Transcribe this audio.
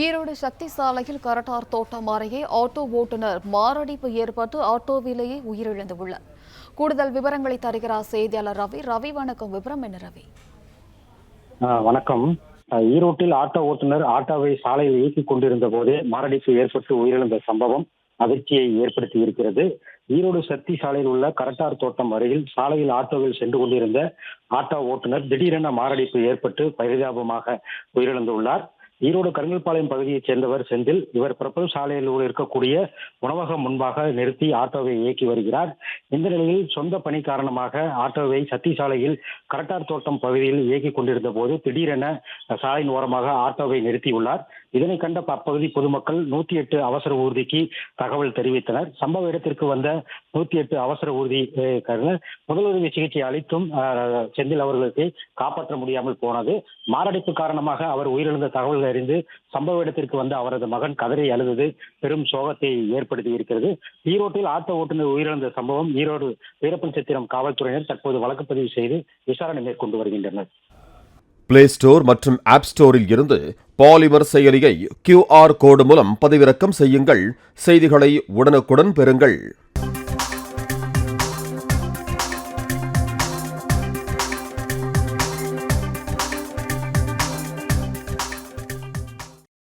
ஈரோடு சக்தி சாலையில் கரட்டார் தோட்டம் அருகே ஆட்டோ ஓட்டுநர் மாரடைப்பு ஏற்பட்டு ஆட்டோவிலேயே உயிரிழந்துள்ளார். கூடுதல் விவரங்களை தருகிறார் செய்தியாளர் ரவி. ரவி, வணக்கம். விவரம் என்ன ரவி? வணக்கம். ஈரோட்டில் ஆட்டோ ஓட்டுநர் ஆட்டோவை சாலையில் இயக்கிக் கொண்டிருந்த போதே மாரடைப்பு ஏற்பட்டு உயிரிழந்த சம்பவம் அதிர்ச்சியை ஏற்படுத்தி இருக்கிறது. ஈரோடு சக்தி சாலையில் உள்ள கரட்டார் தோட்டம் அருகில் சாலையில் ஆட்டோவில் சென்று கொண்டிருந்த ஆட்டோ ஓட்டுநர் திடீரென மாரடைப்பு ஏற்பட்டு பரிதாபமாக உயிரிழந்துள்ளார். ஈரோடு கருங்கல்பாளையம் பகுதியைச் சேர்ந்தவர் செந்தில். இவர் பிரபல சாலையில் இருக்கக்கூடிய உணவகம் முன்பாக நிறுத்தி ஆட்டோவை இயக்கி வருகிறார். இந்த நிலையில் சொந்த பணி காரணமாக ஆட்டோவை சக்தி சாலையில் கரட்டார் தோட்டம் பகுதியில் இயக்கிக் கொண்டிருந்த போது திடீரென சாலையின் ஓரமாக ஆட்டோவை நிறுத்தியுள்ளார். இதனை கண்ட அப்பகுதி பொதுமக்கள் 108 அவசர ஊர்திக்கு தகவல் தெரிவித்தனர். சம்பவ இடத்திற்கு வந்த 108 அவசர ஊர்தி முதலுதவி சிகிச்சை அளித்தும் செந்தில் அவர்களுக்கு காப்பாற்ற முடியாமல் போனது. மாரடைப்பு காரணமாக அவர் உயிரிழந்த தகவல் அறிந்து சம்பவ இடத்திற்கு வந்த அவரது மகன் கதறி அழுதது பெரும் சோகத்தை ஏற்படுத்தி இருக்கிறது. ஈரோட்டில் ஆட்டோ ஓட்டுநர் உயிரிழந்த சம்பவம் ஈரோடு வீரப்பன்சத்திரம் காவல்துறையினர் தற்போது வழக்கு பதிவு செய்து விசாரணை மேற்கொண்டு வருகின்றனர். பிளே ஸ்டோர் மற்றும் ஆப் ஸ்டோரில் இருந்து பாலிமர் செயலியை QR கோடு மூலம் பதிவிறக்கம் செய்யுங்கள். செய்திகளை உடனுக்குடன் பெறுங்கள்.